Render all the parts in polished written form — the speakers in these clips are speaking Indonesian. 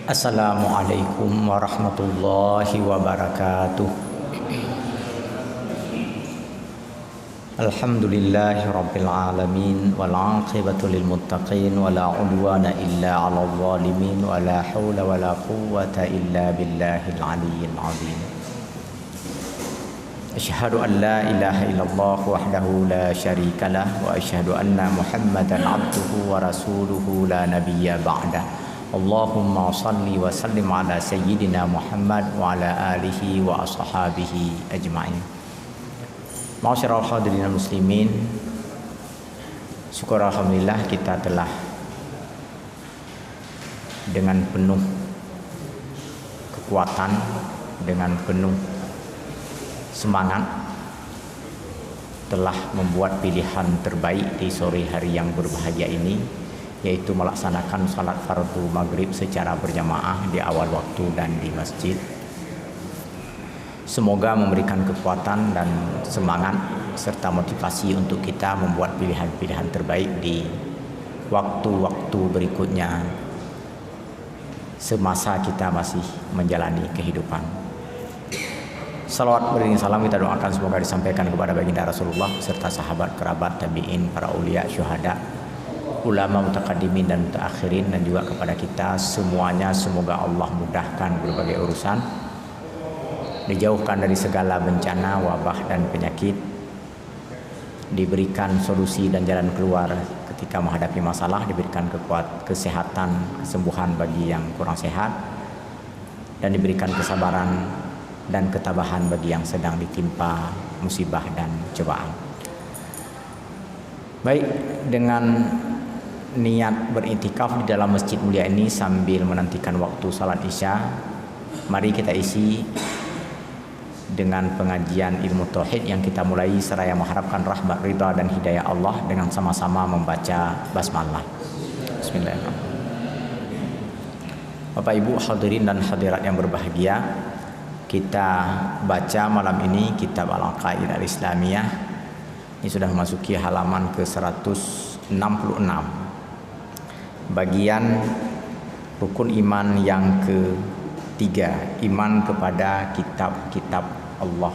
Assalamualaikum warahmatullahi wabarakatuh. Alhamdulillahi rabbil alamin wal 'aqibatu lil muttaqin wala 'udwana illa 'alal zalimin wala haula wala quwwata illa billahil 'aliyyil 'azim. Asyhadu an la ilaha illallah wahdahu la syarikalah wa asyhadu anna Muhammadan 'abduhu wa rasuluhu la nabiyya ba'dah. Allahumma salli wa sallim ala sayyidina Muhammad wa ala alihi wa ashabihi ajma'in. Ma'asyiral hadirin muslimin, syukur alhamdulillah kita telah dengan penuh kekuatan, dengan penuh semangat telah membuat pilihan terbaik di sore hari yang berbahagia ini, yaitu melaksanakan salat fardu maghrib secara berjamaah di awal waktu dan di masjid. Semoga memberikan kekuatan dan semangat serta motivasi untuk kita membuat pilihan-pilihan terbaik di waktu-waktu berikutnya semasa kita masih menjalani kehidupan. Salawat beriring salam kita doakan semoga disampaikan kepada baginda Rasulullah serta sahabat, kerabat, tabi'in, para ulia, syuhada, ulama mutaqaddimin dan mutaakhirin, dan juga kepada kita semuanya. Semoga Allah mudahkan berbagai urusan, dijauhkan dari segala bencana, wabah dan penyakit, diberikan solusi dan jalan keluar ketika menghadapi masalah, diberikan kesehatan, kesembuhan bagi yang kurang sehat, dan diberikan kesabaran dan ketabahan bagi yang sedang ditimpa musibah dan cobaan. Baik, dengan niat berintikaf di dalam masjid mulia ini sambil menantikan waktu salat isya, mari kita isi dengan pengajian ilmu tauhid yang kita mulai seraya mengharapkan rahmat, ridha dan hidayah Allah dengan sama-sama membaca basmalah. Bismillahirrahmanirrahim. Bapak Ibu hadirin dan hadirat yang berbahagia, kita baca malam ini kitab Al-Aqaid Al-Islamiyah. Ini sudah memasuki halaman ke-166, bagian rukun iman yang ketiga, iman kepada kitab-kitab Allah,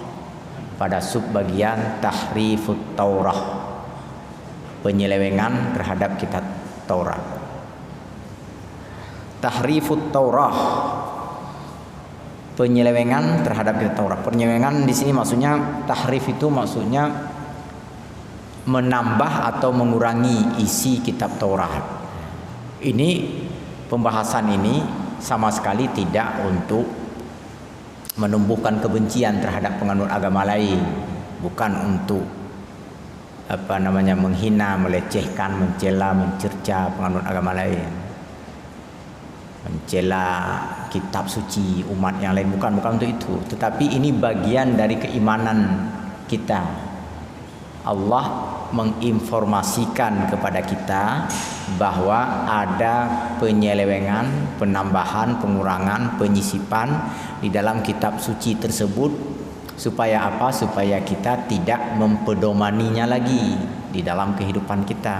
pada subbagian tahrifut Taurah, penyelewengan terhadap kitab Taurat. Tahrifut Taurah, penyelewengan terhadap kitab Taurat. Penyelewengan di sini maksudnya, tahrif itu maksudnya menambah atau mengurangi isi kitab Taurat. Ini pembahasan ini sama sekali tidak untuk menumbuhkan kebencian terhadap penganut agama lain, bukan untuk menghina, melecehkan, mencela, mencerca penganut agama lain, mencela kitab suci umat yang lain, bukan untuk itu. Tetapi ini bagian dari keimanan kita. Allah menginformasikan kepada kita bahwa ada penyelewengan, penambahan, pengurangan, penyisipan di dalam kitab suci tersebut. Supaya apa? Supaya kita tidak mempedomaninya lagi di dalam kehidupan kita.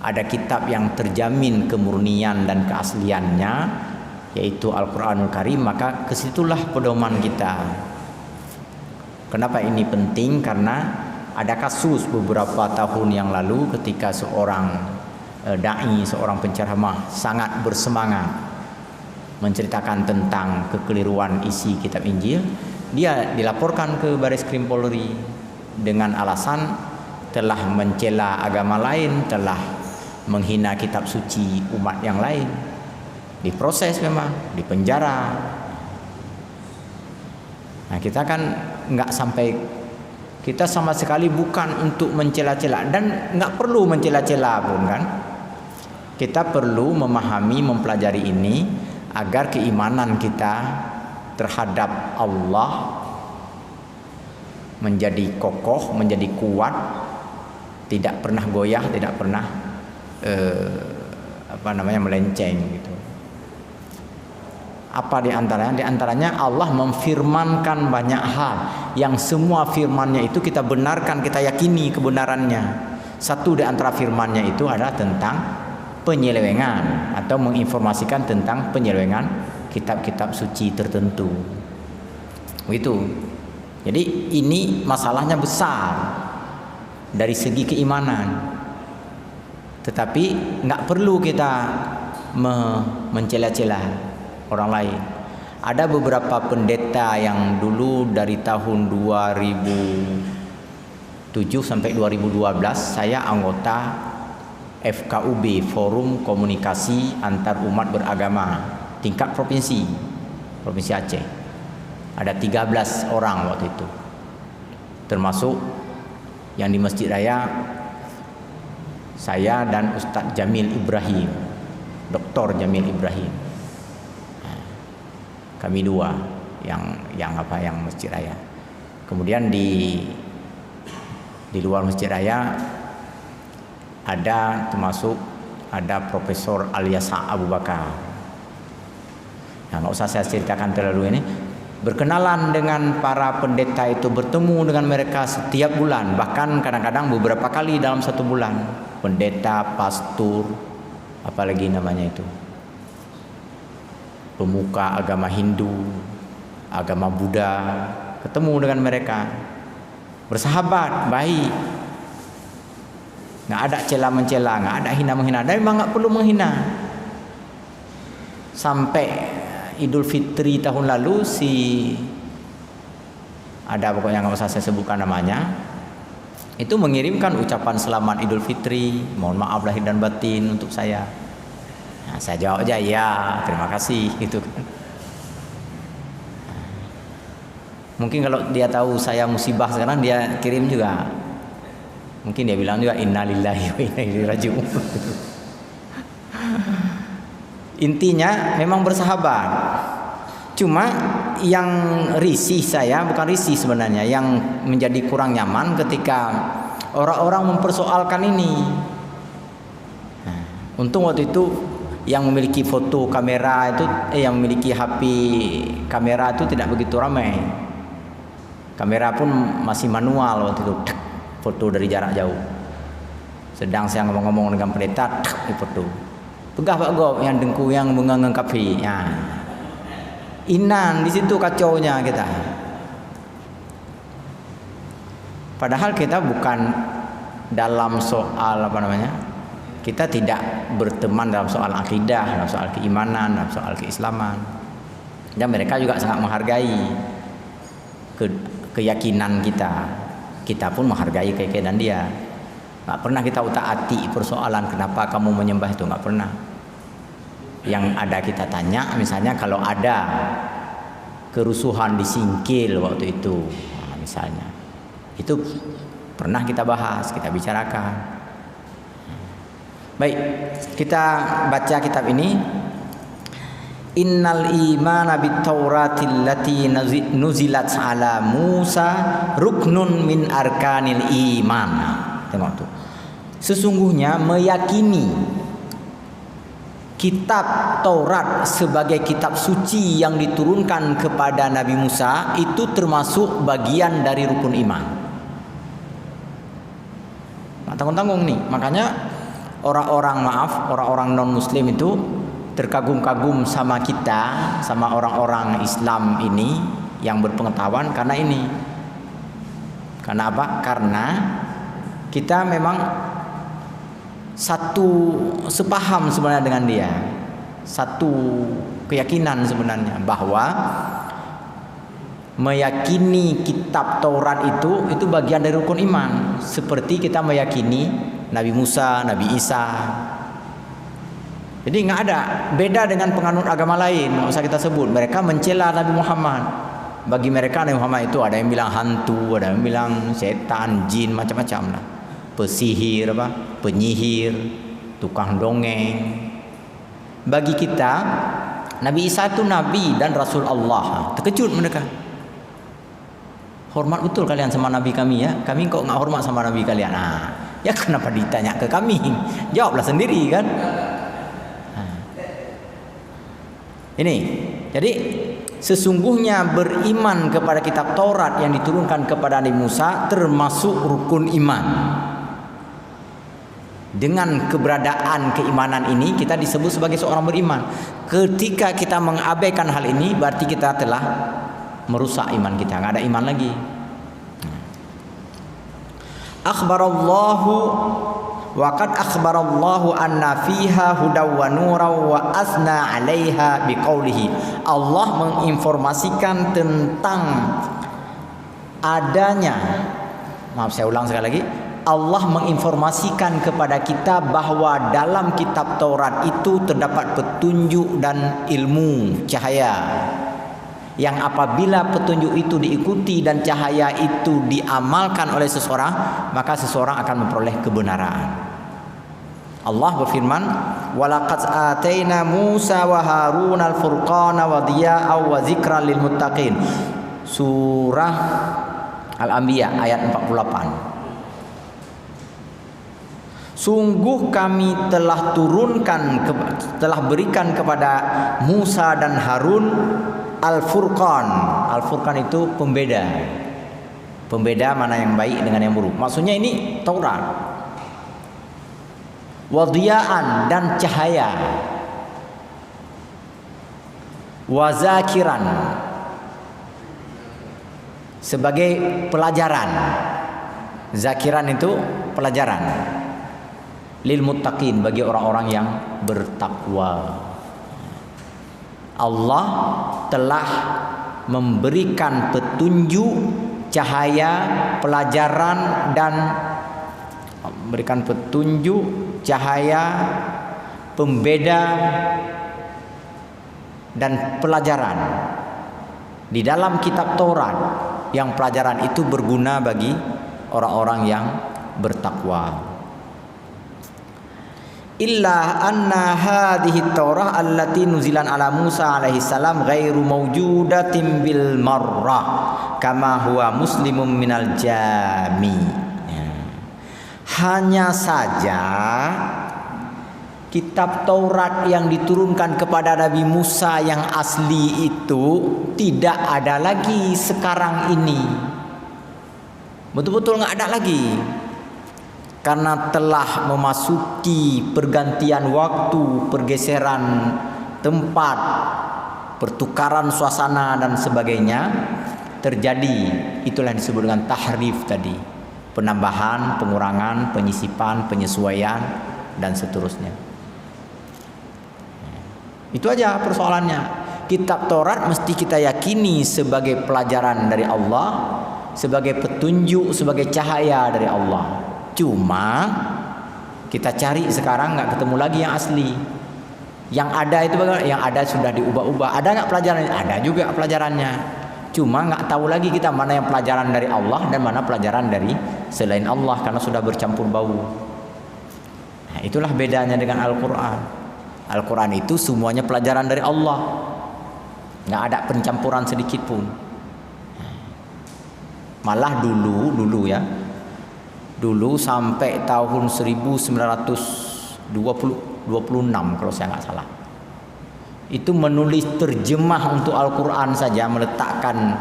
Ada kitab yang terjamin kemurnian dan keasliannya, yaitu Al-Quranul Karim, maka kesitulah pedoman kita. Kenapa ini penting? Karena ada kasus beberapa tahun yang lalu ketika seorang da'i, seorang penceramah sangat bersemangat menceritakan tentang kekeliruan isi kitab Injil. Dia dilaporkan ke Bareskrim Polri dengan alasan telah mencela agama lain, telah menghina kitab suci umat yang lain. Diproses memang, dipenjara. Nah, kita kan nggak sampai, kita sama sekali bukan untuk mencela-cela, dan nggak perlu mencela-cela pun kan. Kita perlu memahami, mempelajari ini agar keimanan kita terhadap Allah menjadi kokoh, menjadi kuat, tidak pernah goyah, tidak pernah melenceng gitu. Apa di antaranya? Di antaranya Allah memfirmankan banyak hal yang semua firmannya itu kita benarkan, kita yakini kebenarannya. Satu di antara firmannya itu adalah tentang penyelewengan atau menginformasikan tentang penyelewengan kitab-kitab suci tertentu. Begitu. Jadi ini masalahnya besar dari segi keimanan. Tetapi nggak perlu kita mencela-cela orang lain. Ada beberapa pendeta yang dulu dari tahun 2007 sampai 2012 saya anggota FKUB, Forum Komunikasi Antar Umat Beragama tingkat Provinsi Aceh. Ada 13 orang waktu itu, termasuk yang di Masjid Raya saya dan Ustadz Jamil Ibrahim, Dr. Jamil Ibrahim. Kami dua yang Masjid Raya. Kemudian di luar Masjid Raya ada Profesor Al-Yasa Abu Bakar. Nah, nggak usah saya ceritakan terlalu ini. Berkenalan dengan para pendeta itu, bertemu dengan mereka setiap bulan, bahkan kadang-kadang beberapa kali dalam satu bulan. Pendeta, pastor, apalagi namanya itu, pemuka agama Hindu, agama Buddha, ketemu dengan mereka, bersahabat, baik. Nggak ada cela mencela, nggak ada hina menghina, dan memang nggak perlu menghina. Sampai Idul Fitri tahun lalu ada pokoknya nggak usah saya sebutkan namanya, itu mengirimkan ucapan selamat Idul Fitri, mohon maaf lahir dan batin untuk saya. Nah, saya jawab aja ya, terima kasih gitu kan. Mungkin kalau dia tahu saya musibah sekarang dia kirim juga. Mungkin dia bilang juga innalillahi wa inna ilaihi raji'un. Intinya memang bersahabat. Cuma yang risih saya, bukan risih sebenarnya, yang menjadi kurang nyaman ketika orang-orang mempersoalkan ini. Nah, untung waktu itu yang memiliki foto kamera itu, yang memiliki HP kamera itu tidak begitu ramai. Kamera pun masih manual waktu itu, foto dari jarak jauh. Sedang saya ngomong-ngomong dengan pendeta, foto. Pegah Pak Gop yang dengku yang mengangang kafe. Ya. Inan di situ kacaunya kita. Padahal kita bukan dalam soal kita tidak berteman dalam soal akidah, dalam soal keimanan, dalam soal keislaman. Dan mereka juga sangat menghargai keyakinan kita. Kita pun menghargai keyakinan dia. Nggak pernah kita utak-atik persoalan kenapa kamu menyembah itu, nggak pernah. Yang ada kita tanya, misalnya kalau ada kerusuhan di Singkil waktu itu, nah, misalnya, itu pernah kita bahas, kita bicarakan. Baik, kita baca kitab ini. Innal imana bit tauratil lati nuzilat ala Musa ruknun min arkanil iman. Tengok tuh. Sesungguhnya meyakini kitab Taurat sebagai kitab suci yang diturunkan kepada Nabi Musa itu termasuk bagian dari rukun iman. Nah, tanggung-tanggung nih. Makanya orang-orang non-muslim itu terkagum-kagum sama kita, sama orang-orang Islam ini yang berpengetahuan karena ini. Karena apa? Karena kita memang sepaham sebenarnya dengan dia, satu keyakinan sebenarnya bahwa meyakini kitab Taurat itu bagian dari rukun iman, seperti kita meyakini Nabi Musa, Nabi Isa. Jadi nggak ada beda dengan penganut agama lain, nggak usah kita sebut. Mereka mencela Nabi Muhammad. Bagi mereka Nabi Muhammad itu ada yang bilang hantu, ada yang bilang setan, jin, macam-macam lah. Pesihir, penyihir, tukang dongeng. Bagi kita Nabi Isa itu nabi dan rasul Allah. Terkejut mereka. Hormat betul kalian sama nabi kami ya. Kami kok nggak hormat sama nabi kalian. Nah, ya kenapa ditanya ke kami? Jawablah sendiri kan. Nah. Ini. Jadi sesungguhnya beriman kepada kitab Taurat yang diturunkan kepada Nabi Musa termasuk rukun iman. Dengan keberadaan keimanan ini kita disebut sebagai seorang beriman. Ketika kita mengabaikan hal ini berarti kita telah merusak iman kita, nggak ada iman lagi. Akhbarallahu wa qad akhbarallahu anna fiha hudaw wa nuraw wa asna 'alaiha biqaulihi. Allah menginformasikan tentang adanya, maaf saya ulang sekali lagi, Allah menginformasikan kepada kita bahwa dalam kitab Taurat itu terdapat petunjuk dan ilmu, cahaya, yang apabila petunjuk itu diikuti dan cahaya itu diamalkan oleh seseorang, maka seseorang akan memperoleh kebenaran. Allah berfirman, "Walaqad ataina Musa wa Harun al-furqana wa diya'an wa dzikran lil muttaqin." Surah Al-Anbiya ayat 48. Sungguh kami telah telah berikan kepada Musa dan Harun Al-Furqan. Al-Furqan itu pembeda. Pembeda mana yang baik dengan yang buruk. Maksudnya ini Taurat. Wadiyaan dan cahaya. Wazakiran sebagai pelajaran. Zakiran itu pelajaran. Lil muttaqin, bagi orang-orang yang bertakwa. Allah telah memberikan petunjuk, cahaya, pelajaran, dan memberikan petunjuk, cahaya, pembeda, dan pelajaran di dalam kitab Taurat, yang pelajaran itu berguna bagi orang-orang yang bertakwa. Illa anna hadhihi Taurah allati nuzilan ala Musa alaihi salam ghairu mawjudatin bil marrah kama huwa muslimun minal jami. Hanya saja kitab Taurat yang diturunkan kepada Nabi Musa yang asli itu tidak ada lagi sekarang ini. Betul-betul nggak ada lagi. Karena telah memasuki pergantian waktu, pergeseran tempat, pertukaran suasana dan sebagainya, terjadi itulah yang disebut dengan tahrif tadi, penambahan, pengurangan, penyisipan, penyesuaian dan seterusnya. Itu aja persoalannya. Kitab Taurat mesti kita yakini sebagai pelajaran dari Allah, sebagai petunjuk, sebagai cahaya dari Allah. Cuma kita cari sekarang nggak ketemu lagi yang asli. Yang ada itu bagaimana? Yang ada sudah diubah-ubah. Ada nggak pelajarannya? Ada juga pelajarannya. Cuma nggak tahu lagi kita mana yang pelajaran dari Allah dan mana pelajaran dari selain Allah karena sudah bercampur bau. Nah, itulah bedanya dengan Al-Quran. Al-Quran itu semuanya pelajaran dari Allah. Nggak ada pencampuran sedikit pun. Malah dulu ya. Dulu sampai tahun 1926 kalau saya nggak salah, itu menulis terjemah untuk Al-Quran saja, meletakkan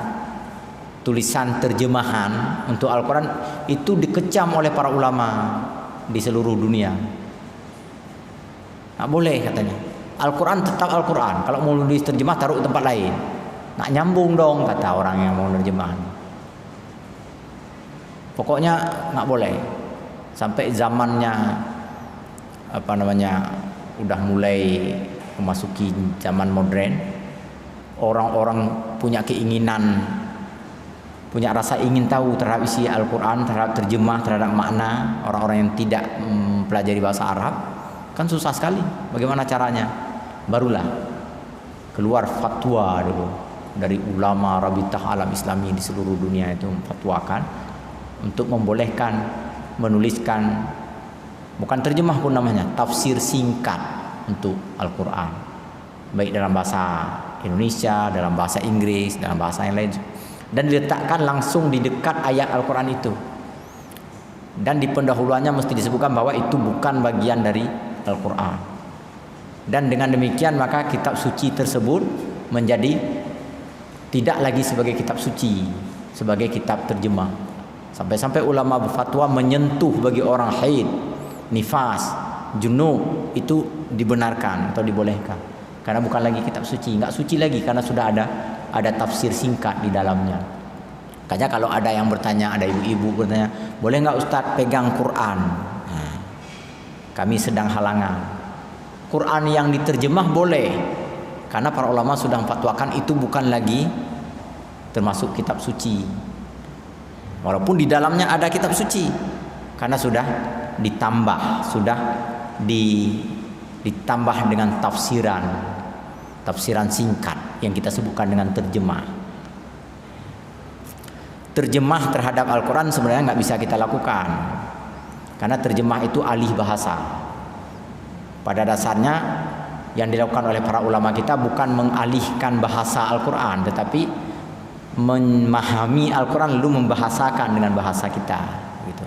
tulisan terjemahan untuk Al-Quran itu dikecam oleh para ulama di seluruh dunia. Nggak boleh katanya, Al-Quran tetap Al-Quran, kalau mau nulis terjemah taruh tempat lain, nggak nyambung dong kata orang yang mau nerjemahan. Pokoknya nggak boleh. Sampai zamannya udah mulai memasuki zaman modern, orang-orang punya keinginan, punya rasa ingin tahu terhadap isi Al-Quran, terhadap terjemah, terhadap makna. Orang-orang yang tidak mempelajari bahasa Arab kan susah sekali. Bagaimana caranya? Barulah keluar fatwa dulu dari ulama Rabitah Alam Islami di seluruh dunia itu memfatwakan untuk membolehkan menuliskan, bukan terjemah pun namanya, tafsir singkat untuk Al-Quran, baik dalam bahasa Indonesia, dalam bahasa Inggris, dalam bahasa yang lain, dan diletakkan langsung di dekat ayat Al-Quran itu, dan di pendahuluannya mesti disebutkan bahwa itu bukan bagian dari Al-Quran. Dan dengan demikian maka kitab suci tersebut menjadi tidak lagi sebagai kitab suci, sebagai kitab terjemah. Sampai-sampai ulama berfatwa menyentuh bagi orang haid, nifas, junub itu dibenarkan atau dibolehkan. Karena bukan lagi kitab suci, enggak suci lagi karena sudah ada tafsir singkat di dalamnya. Makanya kalau ada yang bertanya, ada ibu-ibu bertanya, boleh enggak Ustadz pegang Quran? Nah, kami sedang halangan. Quran yang diterjemah boleh, karena para ulama sudah memfatwakan itu bukan lagi termasuk kitab suci. Walaupun di dalamnya ada kitab suci, karena sudah ditambah, ditambah dengan tafsiran singkat yang kita sebutkan dengan terjemah. Terjemah terhadap Al-Quran sebenarnya nggak bisa kita lakukan, karena terjemah itu alih bahasa. Pada dasarnya yang dilakukan oleh para ulama kita bukan mengalihkan bahasa Al-Quran, tetapi memahami Al-Quran lalu membahasakan dengan bahasa kita, gitu.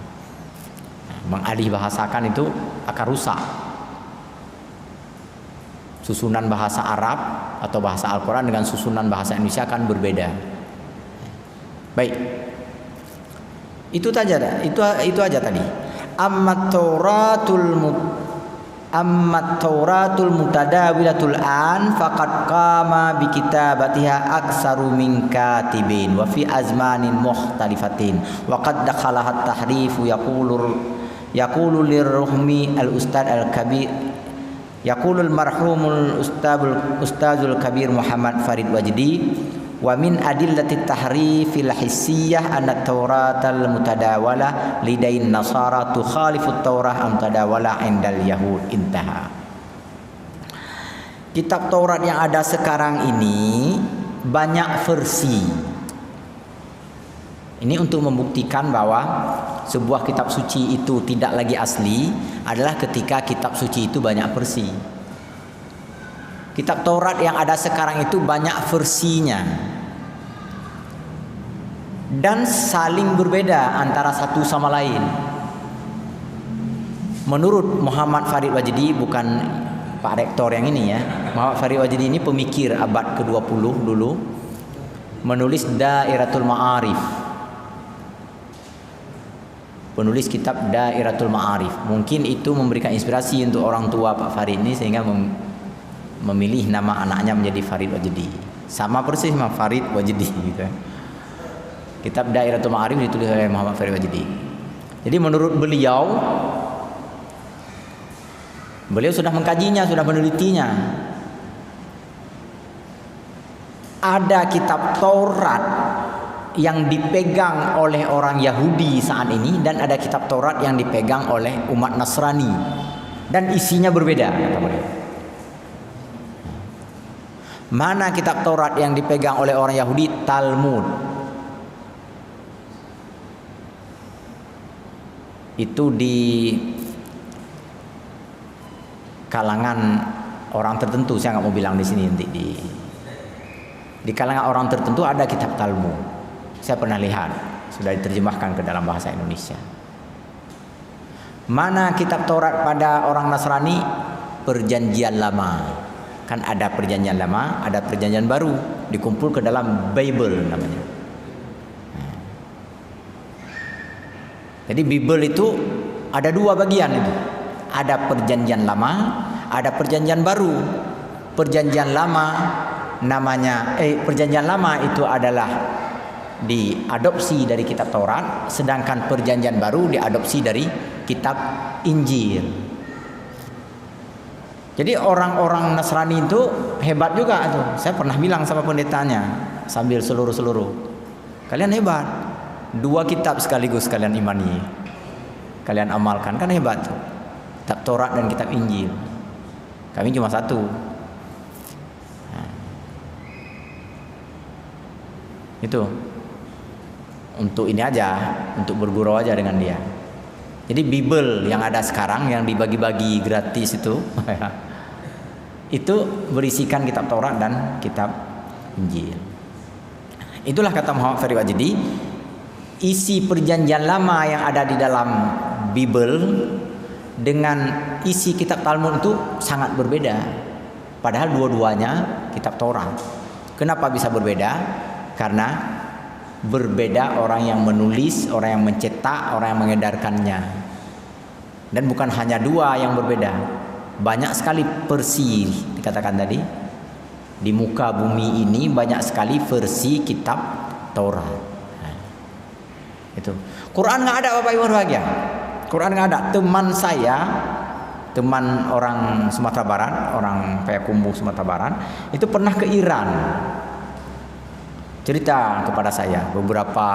Nah, mengalih bahasakan itu akan rusak. Susunan bahasa Arab atau bahasa Al-Quran dengan susunan bahasa Indonesia akan berbeda. Baik, itu aja tadi. Amma Tauratul mutadawilatul an faqad qama bi kitabatiha aksaru min katibin wa fi azmanin mukhtalifatin wa qad dakhalaha at-tahrifu yaqulu lirruhmi al-ustad al-kabir yaqulu al-marhumul ustazul kabir Muhammad Farid Wajdi wa min adillati tahrifil hissiyah anna tauratal mutadawala lidain nasara tukhalifu taurah am tadawala indal yahud. Intaha. Kitab Taurat yang ada sekarang ini banyak versi. Ini untuk membuktikan bahwa sebuah kitab suci itu tidak lagi asli adalah ketika kitab suci itu banyak versi. Kitab Taurat yang ada sekarang itu banyak versinya dan saling berbeda antara satu sama lain. Menurut Muhammad Farid Wajdi, bukan Pak Rektor yang ini ya, Muhammad Farid Wajdi ini pemikir abad ke-20 dulu, menulis Dairatul Ma'arif, penulis kitab Dairatul Ma'arif. Mungkin itu memberikan inspirasi untuk orang tua Pak Farid ini sehingga memilih nama anaknya menjadi Farid Wajdi. Sama persis sama Farid Wajdi gitu. Kitab Dairatul Ma'arif ditulis oleh Muhammad Farid Wajdi. Jadi menurut beliau sudah mengkajinya, sudah menelitinya. Ada kitab Taurat yang dipegang oleh orang Yahudi saat ini dan ada kitab Taurat yang dipegang oleh umat Nasrani dan isinya berbeda, kata beliau. Mana kitab Taurat yang dipegang oleh orang Yahudi? Talmud. Itu di kalangan orang tertentu, saya nggak mau bilang di sini nanti di kalangan orang tertentu ada kitab Talmud. Saya pernah lihat sudah diterjemahkan ke dalam bahasa Indonesia. Mana kitab Taurat pada orang Nasrani? Perjanjian Lama. Kan ada perjanjian lama, ada perjanjian baru, dikumpul ke dalam Bible namanya. Jadi Bible itu ada dua bagian itu. Ada perjanjian lama, ada perjanjian baru. Perjanjian lama perjanjian lama itu adalah diadopsi dari kitab Taurat, sedangkan perjanjian baru diadopsi dari kitab Injil. Jadi orang-orang Nasrani itu hebat juga tuh. Saya pernah bilang sama pendetanya sambil seluruh. Kalian hebat. Dua kitab sekaligus kalian imani. Kalian amalkan, kan hebat tuh. Kitab Taurat dan kitab Injil. Kami cuma satu. Nah. Itu. Untuk ini aja, untuk bergurau aja dengan dia. Jadi Bible yang ada sekarang yang dibagi-bagi gratis itu berisikan kitab Taurat dan kitab Injil. Itulah kata Muhammad Farid Wajdi, isi perjanjian lama yang ada di dalam Bible dengan isi kitab Talmud itu sangat berbeda. Padahal dua-duanya kitab Taurat. Kenapa bisa berbeda? Karena berbeda orang yang menulis, orang yang mencetak, orang yang mengedarkannya. Dan bukan hanya dua yang berbeda, banyak sekali versi dikatakan tadi. Di muka bumi ini banyak sekali versi kitab Taurat. Itu. Quran nggak ada, Bapak Ibu berbahagia. Quran nggak ada. Teman saya, teman orang Sumatera Barat, orang Payakumbuh Sumatera Barat, itu pernah ke Iran. Cerita kepada saya beberapa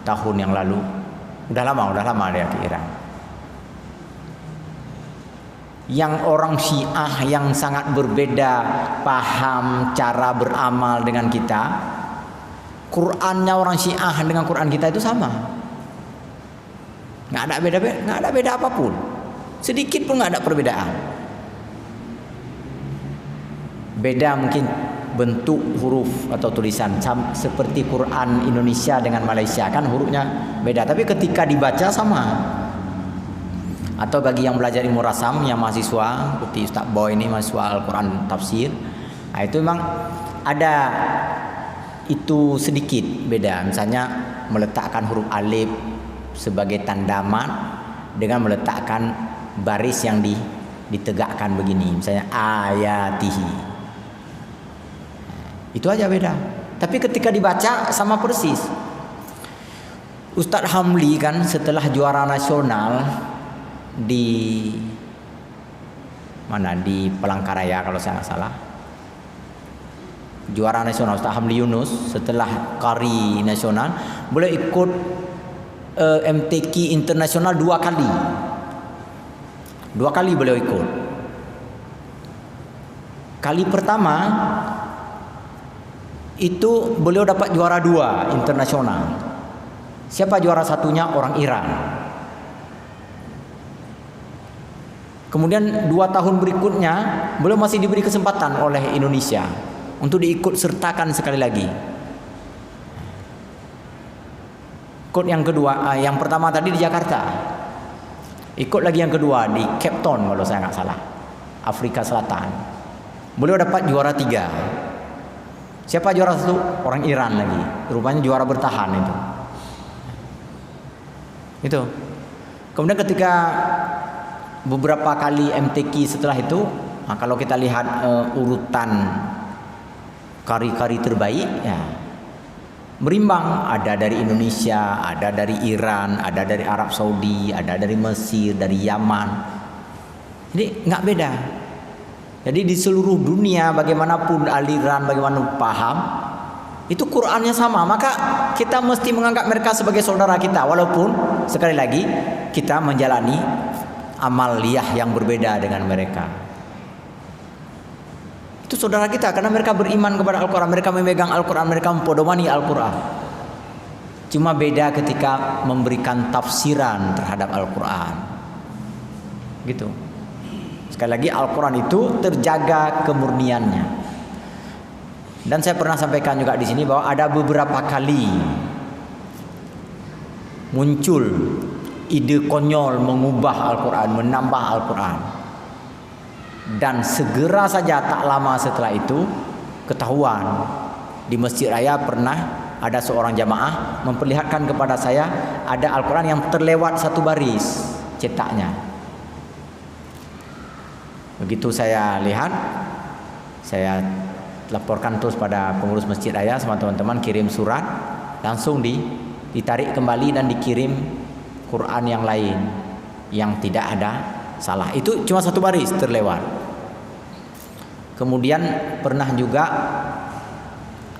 tahun yang lalu. Udah lama dia ke Iran. Yang orang Syiah yang sangat berbeda paham cara beramal dengan kita, Qurannya orang Syiah dengan Quran kita itu sama, nggak ada beda apapun, sedikit pun nggak ada perbedaan. Beda mungkin bentuk huruf atau tulisan, seperti Quran Indonesia dengan Malaysia kan hurufnya beda, tapi ketika dibaca sama. Atau bagi yang belajar ilmu rasam, yang mahasiswa seperti Ustaz Boy ini, mahasiswa Al-Quran Tafsir, nah itu memang ada itu sedikit beda. Misalnya meletakkan huruf alif sebagai tanda mat dengan meletakkan baris yang ditegakkan begini, misalnya ayatihi. Itu aja beda. Tapi ketika dibaca sama persis. Ustadz Hamli kan setelah juara nasional di mana, di Palangkaraya kalau saya nggak salah, juara nasional Ustaz Hamli Yunus, setelah Qari nasional boleh ikut MTQ internasional 2 kali beliau ikut. Kali pertama itu beliau dapat juara 2 internasional. Siapa juara satunya? Orang Iran. Kemudian 2 tahun berikutnya beliau masih diberi kesempatan oleh Indonesia untuk diikut sertakan sekali lagi. Ikut yang kedua, yang pertama tadi di Jakarta. Ikut lagi yang kedua di Cape Town kalau saya nggak salah, Afrika Selatan. Beliau dapat juara 3. Siapa juara 1? Orang Iran lagi. Rupanya juara bertahan itu. Itu. Kemudian ketika beberapa kali MTQ setelah itu, nah kalau kita lihat urutan kari-kari terbaik, ya berimbang. Ada dari Indonesia, ada dari Iran, ada dari Arab Saudi, ada dari Mesir, dari Yaman. Jadi nggak beda. Jadi di seluruh dunia bagaimanapun aliran, bagaimana paham, itu Qurannya sama. Maka kita mesti menganggap mereka sebagai saudara kita, walaupun sekali lagi kita menjalani amaliyah yang berbeda dengan mereka. Itu saudara kita karena mereka beriman kepada Al-Quran, mereka memegang Al-Quran, mereka mempodomani Al-Quran. Cuma beda ketika memberikan tafsiran terhadap Al-Quran. Gitu. Sekali lagi Al-Quran itu terjaga kemurniannya. Dan saya pernah sampaikan juga di sini bahwa ada beberapa kali muncul ide konyol mengubah Al-Quran, menambah Al-Quran. Dan segera saja tak lama setelah itu ketahuan. Di Masjid Raya pernah ada seorang jamaah memperlihatkan kepada saya ada Al-Quran yang terlewat 1 baris cetaknya. Begitu saya lihat, saya laporkan terus pada pengurus Masjid Raya sama teman-teman, kirim surat, langsung ditarik kembali dan dikirim Quran yang lain yang tidak ada salah. Itu cuma 1 baris terlewat. Kemudian pernah juga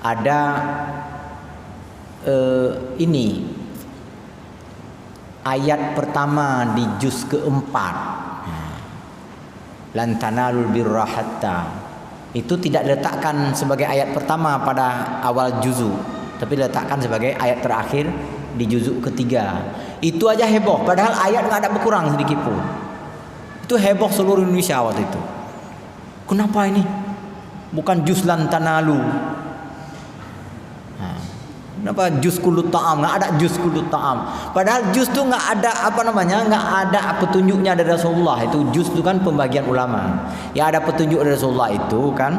ada ini ayat pertama di juz keempat, lan tanalul birra hatta, itu tidak diletakkan sebagai ayat pertama pada awal juzu, tapi diletakkan sebagai ayat terakhir di juzuk ketiga. Itu aja heboh, padahal ayat nggak ada berkurang sedikit pun. Itu heboh seluruh Indonesia waktu itu. Kenapa ini bukan juz lan tanalu? Kenapa juz kulut ta'am? Nggak ada juz kulut ta'am. Padahal juz itu nggak ada nggak ada petunjuknya dari Rasulullah. Itu juz itu kan pembagian ulama. Yang ada petunjuk dari Rasulullah itu kan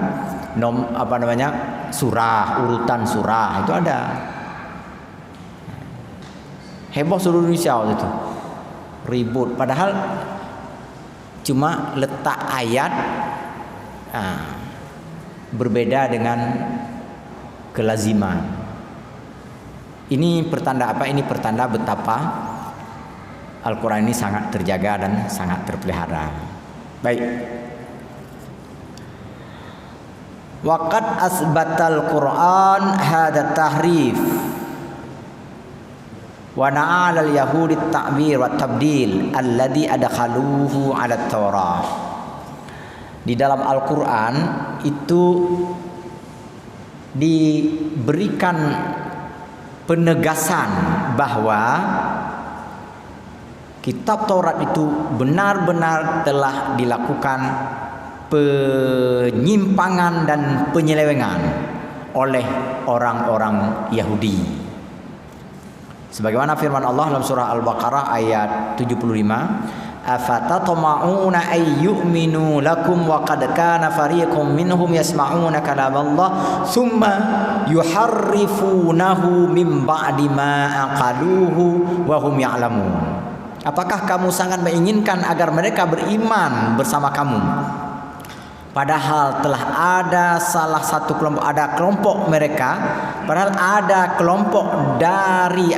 surah, urutan surah itu ada. Heboh seluruh Indonesia waktu itu. ribut. Padahal cuma letak ayat berbeda dengan kelaziman. Ini pertanda apa? Ini pertanda betapa Al-Quran ini sangat terjaga dan sangat terpelihara. Baik. Waqad asbatal Quran hada tahrif wa na'ala al-yahudi at-ta'bir wa tabdil alladhi adkhaluhu 'ala at-Taurah. Di dalam Al-Quran itu diberikan penegasan bahwa kitab Taurat itu benar-benar telah dilakukan penyimpangan dan penyelewengan oleh orang-orang Yahudi. Sebagaimana firman Allah dalam surah Al-Baqarah ayat 75, afatatma'una ay yu'minu lakum wa qad kana fariqum minhum yasma'una kalamallah thumma yuharrifunahu min ba'di ma aqaluhu wa hum ya'lamun. Apakah kamu sangat menginginkan agar mereka beriman bersama kamu, padahal telah ada salah satu kelompok, ada kelompok mereka, padahal ada kelompok dari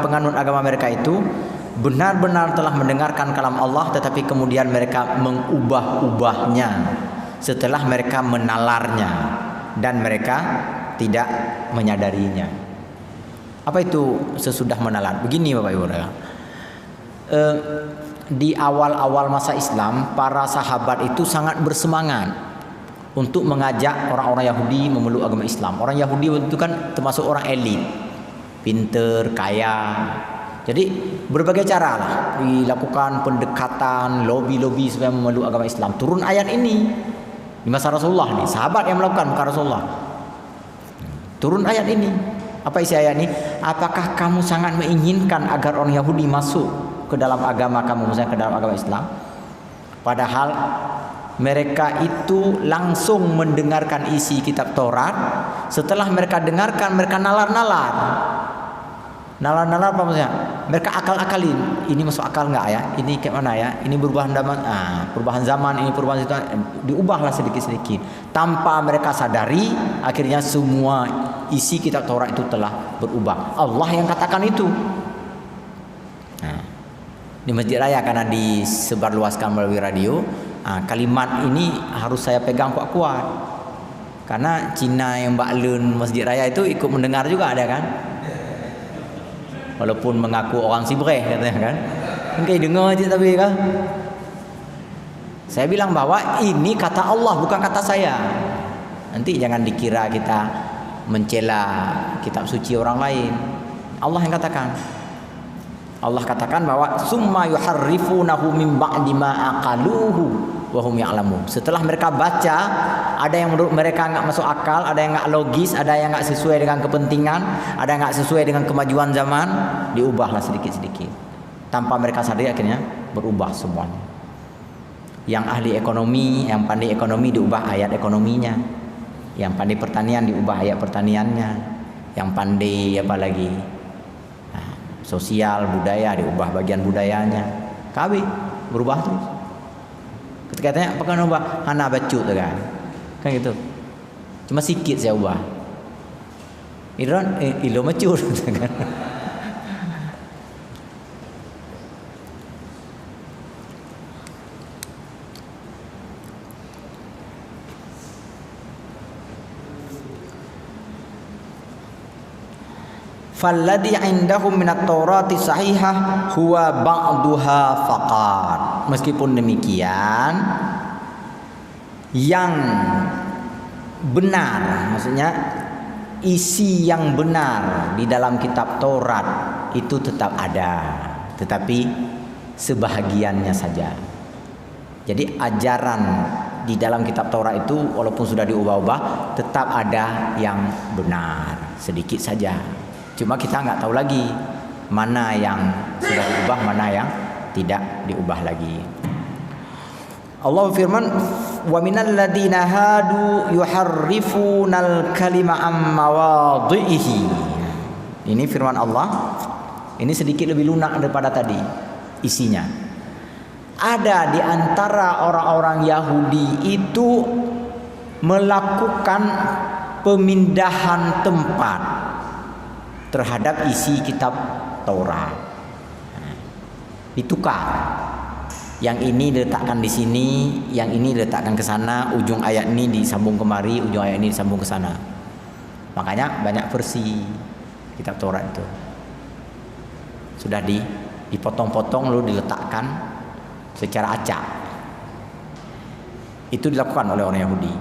penganut agama mereka itu benar-benar telah mendengarkan kalam Allah, tetapi kemudian mereka mengubah-ubahnya setelah mereka menalarnya dan mereka tidak menyadarinya. Apa itu sesudah menalar? Begini Bapak Ibu, di awal-awal masa Islam, para sahabat itu sangat bersemangat untuk mengajak orang-orang Yahudi memeluk agama Islam. Orang Yahudi itu kan termasuk orang elit, pinter, kaya. Jadi berbagai cara lah dilakukan pendekatan, lobby supaya memeluk agama Islam. Turun ayat ini di masa Rasulullah nih, sahabat yang melakukan bukan Rasulullah. Turun ayat ini. Apa isi ayat ini? Apakah kamu sangat menginginkan agar orang Yahudi masuk ke dalam agama kamu, misalnya ke dalam agama Islam? Padahal mereka itu langsung mendengarkan isi kitab Taurat. Setelah mereka dengarkan, mereka nalar-nalar apa maksudnya? Mereka akal-akalin. Ini masuk akal nggak ya? Ini kayak mana ya? Ini perubahan zaman, ini perubahan itu diubahlah sedikit-sedikit. Tanpa mereka sadari, akhirnya semua isi kitab Taurat itu telah berubah. Allah yang katakan itu. Di Masjid Raya karena disebarluaskan melalui radio, kalimat ini harus saya pegang kuat-kuat. Karena Cina yang baklun Masjid Raya itu ikut mendengar juga ada kan? Walaupun mengaku orang Sibreh katanya kan. Mungkin dengar aja tapi kan. Saya bilang bahwa ini kata Allah bukan kata saya. Nanti jangan dikira kita mencela kitab suci orang lain. Allah yang katakan. Allah katakan bahwa summa yuharrifunahu min ba'di ma aqaluhu wa hum ya'lamun. Setelah mereka baca, ada yang menurut mereka enggak masuk akal, ada yang enggak logis, ada yang enggak sesuai dengan kepentingan, ada yang enggak sesuai dengan kemajuan zaman, diubahlah sedikit-sedikit. Tanpa mereka sadari akhirnya berubah semuanya. Yang ahli ekonomi, yang pandai ekonomi diubah ayat ekonominya. Yang pandai pertanian diubah ayat pertaniannya. Yang pandai apa lagi? Sosial, budaya diubah bagian budayanya. Kawi berubah terus. Ketika tanya apa kan ubah? Hana bacut kan. Kan gitu. Cuma sikit saya ubah. Iron ilo macur kan. Falladhi indahum minat Taurati sahihah huwa ba'duha faqat. Meskipun demikian, yang benar, maksudnya isi yang benar di dalam kitab Taurat itu tetap ada, tetapi sebahagiannya saja. Jadi ajaran di dalam kitab Taurat itu walaupun sudah diubah-ubah, tetap ada yang benar, sedikit saja. Cuma kita nggak tahu lagi mana yang sudah diubah, mana yang tidak diubah lagi. Allah firman, wa minal ladina hadu yuharrifunal kalima am mawadhihi. Ini firman Allah. Ini sedikit lebih lunak daripada tadi. isinya. Ada di antara orang-orang Yahudi itu melakukan pemindahan tempat terhadap isi kitab Taurat. Ditukar. Yang ini diletakkan di sini, yang ini diletakkan ke sana, ujung ayat ini disambung kemari, ujung ayat ini disambung ke sana. Makanya banyak versi kitab Taurat itu. Sudah dipotong-potong lalu diletakkan secara acak. Itu dilakukan oleh orang Yahudi.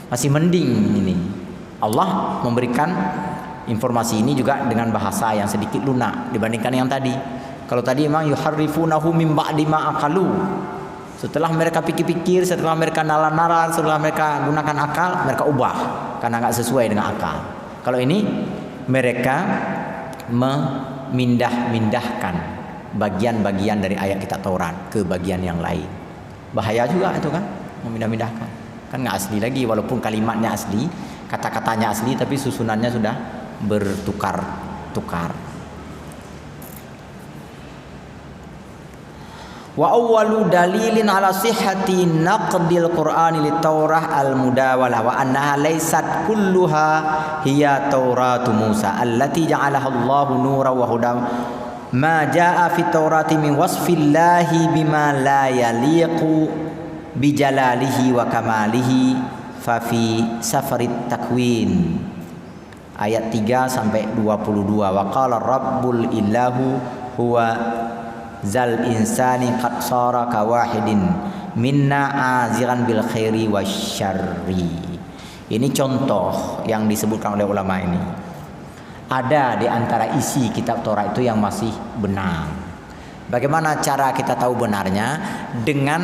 Masih mending ini. Allah memberikan informasi ini juga dengan bahasa yang sedikit lunak dibandingkan yang tadi. Kalau tadi memang yuharrifunahu min ba'di ma aqalu. Setelah mereka pikir-pikir, setelah mereka nalar-nalar, setelah mereka gunakan akal, mereka ubah karena enggak sesuai dengan akal. Kalau ini mereka memindahkan bagian-bagian dari ayat kitab Taurat ke bagian yang lain. Bahaya juga itu kan, memindah-mindahkan. Kan enggak asli lagi walaupun kalimatnya asli, kata-katanya asli tapi susunannya sudah bertukar-tukar. Wa awwalu dalilin ala sihhati naqdil Qur'ani lit Taurah al-mudawalah wa annaha laysat kulluha hiya Tauratu Musa allati ja'alaha Allahu nuran wa hudan ma jaa'a fi Taurati min wasfillahi bima la yaliqu bi jalalihi wa kamalihi fa fi safarit takwin ayat 3 sampai 22 wa qala rabbul ilahu huwa zal insani qad sara ka wahidin minna aziran bil khairi wasyarri. Ini contoh yang disebutkan oleh ulama ini. Ada di antara isi kitab Taurat itu yang masih benar. Bagaimana cara kita tahu benarnya? Dengan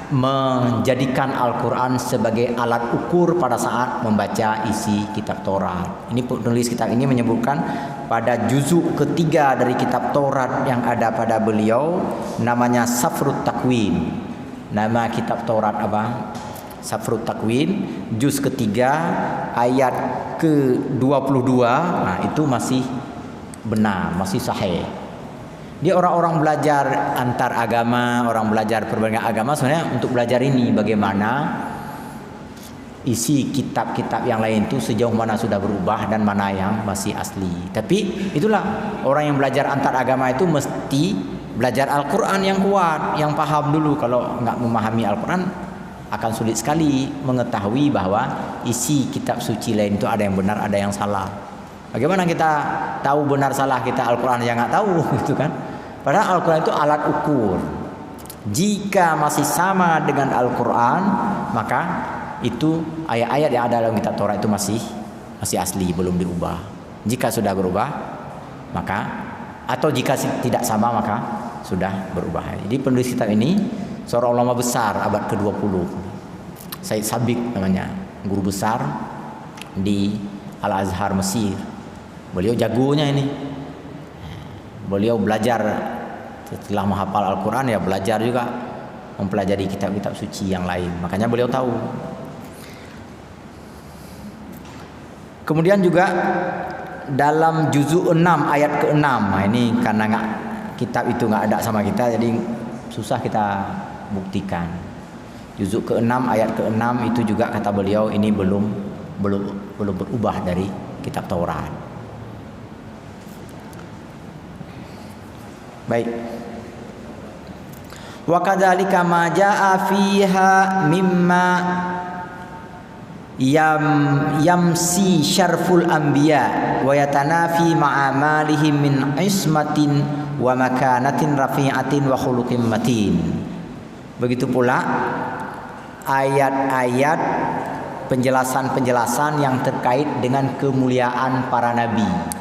menjadikan Al-Quran sebagai alat ukur pada saat membaca isi kitab Taurat. Ini penulis kitab ini menyebutkan pada juzuk ketiga dari kitab Taurat yang ada pada beliau namanya Safrut Takwin. Nama kitab Taurat apa? Safrut Takwin, juz ketiga ayat ke-22. Nah, itu masih benar, masih sahih. Dia orang-orang belajar antar agama, orang belajar perbedaan agama sebenarnya untuk belajar ini bagaimana isi kitab-kitab yang lain itu sejauh mana sudah berubah dan mana yang masih asli. Tapi itulah orang yang belajar antar agama itu mesti belajar Al-Quran yang kuat, yang paham dulu. Kalau nggak memahami Al-Quran akan sulit sekali mengetahui bahwa isi kitab suci lain itu ada yang benar, ada yang salah. Bagaimana kita tahu benar salah kita Al-Quran yang nggak tahu gitu kan? Padahal Al-Quran itu alat ukur. Jika masih sama dengan Al-Quran, maka itu ayat-ayat yang ada dalam kitab Taurat itu masih asli, belum diubah. Jika sudah berubah, maka atau jika tidak sama maka sudah berubah. Jadi penulis kitab ini seorang ulama besar abad ke-20. Said Sabiq namanya, guru besar di Al-Azhar Mesir. Beliau jagonya ini. Beliau belajar setelah menghafal Al-Quran ya belajar juga mempelajari kitab-kitab suci yang lain. Makanya beliau tahu. Kemudian juga dalam juzuk 6 ayat ke-6. Nah, ini karena kitab itu nggak ada sama kita jadi susah kita buktikan. Juzuk ke-6 ayat ke-6 itu juga kata beliau ini belum berubah dari kitab Taurat. Baik. Wa kadzalika ma jaa fiha mimma yamsi syarful anbiya wa yatanafi ma'amalihim min ismatin wa makanatin rafi'atin wa khuluqin matin. Begitu pula ayat-ayat penjelasan-penjelasan yang terkait dengan kemuliaan para nabi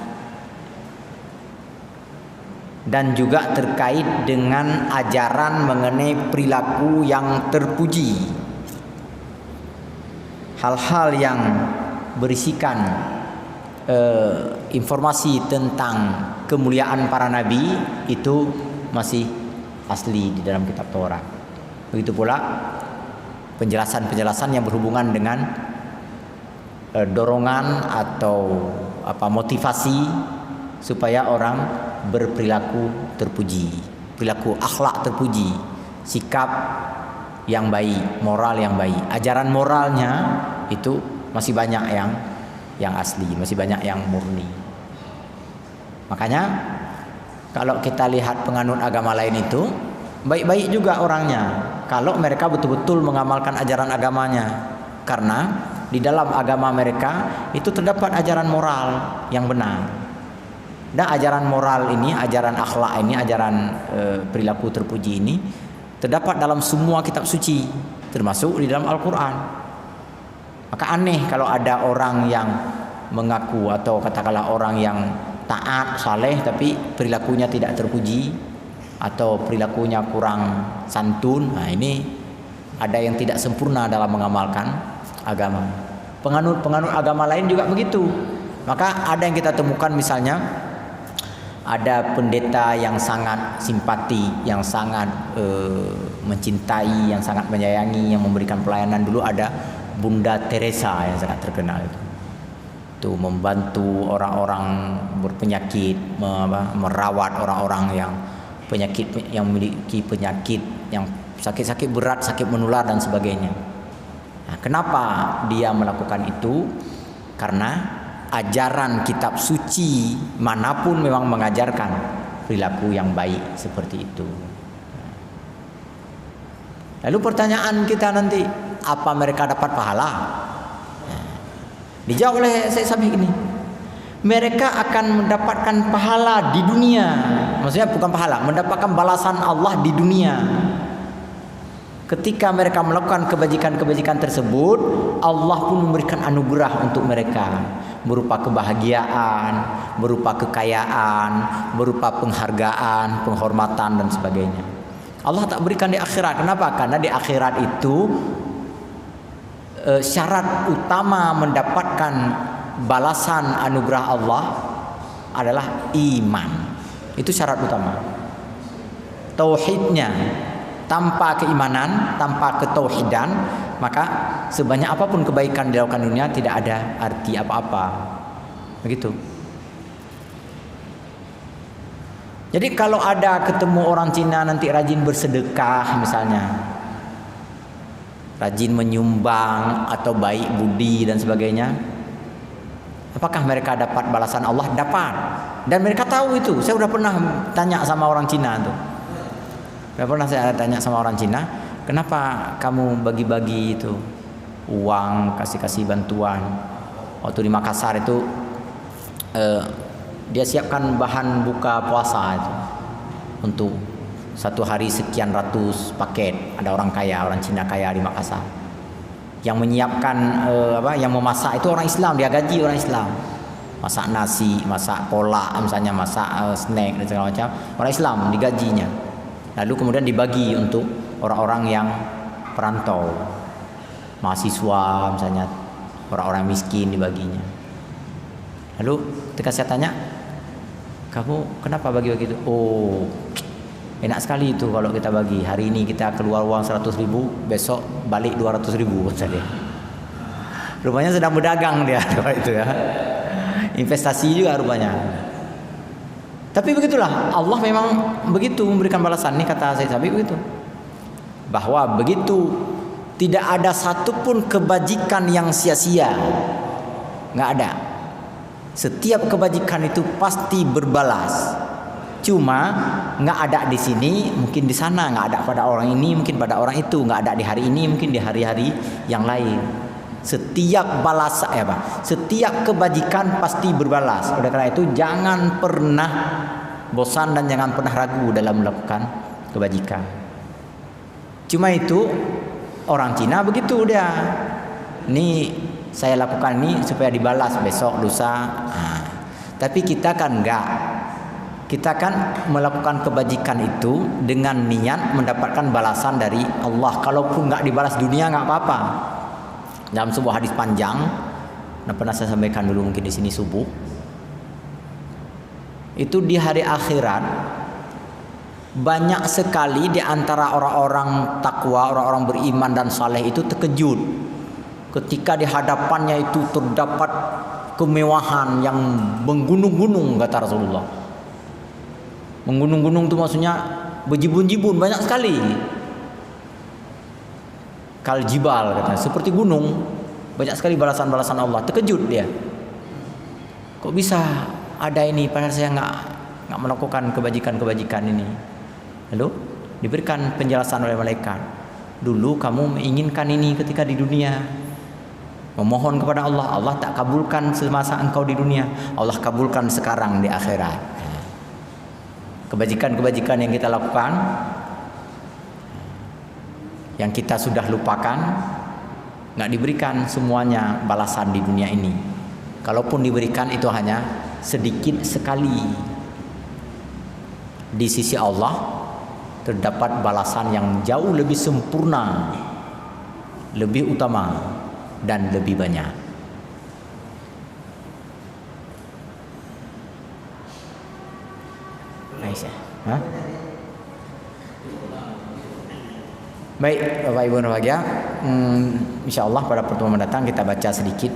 dan juga terkait dengan ajaran mengenai perilaku yang terpuji. Hal-hal yang berisikan informasi tentang kemuliaan para nabi itu masih asli di dalam kitab Taurat. Begitu pula penjelasan-penjelasan yang berhubungan dengan dorongan atau motivasi supaya orang berperilaku terpuji. perilaku akhlak terpuji, sikap yang baik, moral yang baik. Ajaran moralnya itu masih banyak yang asli, masih banyak yang murni. Makanya kalau kita lihat penganut agama lain itu baik-baik juga orangnya kalau mereka betul-betul mengamalkan ajaran agamanya, karena di dalam agama mereka itu terdapat ajaran moral yang benar. Dan ajaran moral ini, ajaran akhlak ini, ajaran perilaku terpuji ini terdapat dalam semua kitab suci, termasuk di dalam Al-Quran. Maka aneh kalau ada orang yang mengaku atau katakanlah orang yang taat, saleh, tapi perilakunya tidak terpuji atau perilakunya kurang santun. Nah, ini ada yang tidak sempurna dalam mengamalkan agama. Penganut agama lain juga begitu. Maka ada yang kita temukan, misalnya ada pendeta yang sangat simpati, yang sangat mencintai, yang sangat menyayangi, yang memberikan pelayanan. Dulu ada Bunda Teresa yang sangat terkenal itu membantu orang-orang berpenyakit, merawat orang-orang yang memiliki penyakit yang sakit-sakit berat, sakit menular dan sebagainya. Nah, kenapa dia melakukan itu? Karena ajaran kitab suci manapun memang mengajarkan perilaku yang baik seperti itu. Lalu pertanyaan kita nanti, apa mereka dapat pahala? Dijawab oleh Syekh Sabiq ini, mereka akan mendapatkan pahala di dunia. Maksudnya bukan pahala, mendapatkan balasan Allah di dunia. Ketika mereka melakukan kebajikan-kebajikan tersebut, Allah pun memberikan anugerah untuk mereka, berupa kebahagiaan, berupa kekayaan, berupa penghargaan, penghormatan dan sebagainya. Allah tak berikan di akhirat. Kenapa? Karena di akhirat itu syarat utama mendapatkan balasan anugerah Allah adalah iman. Itu syarat utama. Tauhidnya, tanpa keimanan, tanpa ketauhidan, maka sebanyak apapun kebaikan dilakukan dunia tidak ada arti apa-apa. Begitu. Jadi kalau ada ketemu orang Cina nanti rajin bersedekah misalnya, rajin menyumbang atau baik budi dan sebagainya, apakah mereka dapat balasan Allah? Dapat. Dan mereka tahu itu. Saya sudah pernah tanya sama orang Cina tuh. Saya tanya sama orang Cina, kenapa kamu bagi-bagi itu uang, kasih bantuan? Waktu di Makassar itu dia siapkan bahan buka puasa itu untuk satu hari sekian ratus paket. Ada orang kaya, orang Cina kaya di Makassar yang menyiapkan yang memasak itu orang Islam, dia gaji orang Islam. Masak nasi, masak kolak misalnya, masak snack dan segala macam, orang Islam digajinya. Lalu kemudian dibagi untuk orang-orang yang perantau, mahasiswa misalnya, orang-orang miskin dibaginya. Lalu ketika saya tanya, kamu kenapa bagi-bagi itu? Oh, enak sekali itu kalau kita bagi. Hari ini kita keluar uang 100.000, besok balik 200.000 kata dia. Rupanya sedang berdagang dia itu ya. Investasi juga rupanya. Tapi begitulah, Allah memang begitu memberikan balasan. Ini kata Syekh Sabiq begitu, bahwa begitu tidak ada satupun kebajikan yang sia-sia, nggak ada. Setiap kebajikan itu pasti berbalas. Cuma nggak ada di sini, mungkin di sana, nggak ada pada orang ini, mungkin pada orang itu, nggak ada di hari ini, mungkin di hari-hari yang lain. Setiap setiap kebajikan pasti berbalas. Oleh karena itu jangan pernah bosan dan jangan pernah ragu dalam melakukan kebajikan. Cuma itu orang Cina begitu dia. Ini saya lakukan ini supaya dibalas besok lusa. Tapi kita kan enggak. Kita kan melakukan kebajikan itu dengan niat mendapatkan balasan dari Allah. Kalaupun enggak dibalas dunia enggak apa-apa. Dalam sebuah hadis panjang, yang pernah saya sampaikan dulu mungkin di sini subuh, itu di hari akhirat banyak sekali di antara orang-orang takwa, orang-orang beriman dan saleh itu terkejut ketika di hadapannya itu terdapat kemewahan yang menggunung-gunung, kata Rasulullah. Menggunung-gunung itu maksudnya berjibun-jibun banyak sekali. Kal jibal katanya, seperti gunung, banyak sekali balasan-balasan Allah. Terkejut dia. Kok bisa ada ini padahal saya nggak melakukan kebajikan-kebajikan ini. Lalu diberikan penjelasan oleh malaikat. Dulu kamu menginginkan ini ketika di dunia, memohon kepada Allah, Allah tak kabulkan semasa engkau di dunia, Allah kabulkan sekarang di akhirat. Kebajikan-kebajikan yang kita lakukan, yang kita sudah lupakan, nggak diberikan semuanya balasan di dunia ini. Kalaupun diberikan itu hanya sedikit sekali. Di sisi Allah terdapat balasan yang jauh lebih sempurna, lebih utama, dan lebih banyak. Aisyah, hah? Baik, Bapak Ibu berbahagia, insyaallah pada pertemuan mendatang kita baca sedikit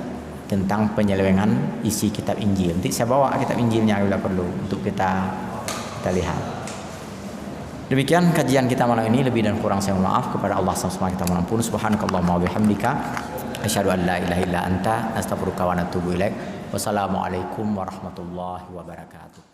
tentang penyelewengan isi kitab Injil. Nanti saya bawa kitab Injilnya bila perlu untuk kita lihat. Demikian kajian kita malam ini, lebih dan kurang saya mohon maaf. Kepada Allah SWT kita mohon ampun. Subhanakallahumma wa bihamdika asyhadu an la ilaha illa anta astaghfiruka wa atubu ilaik. Wassalamualaikum warahmatullahi wabarakatuh.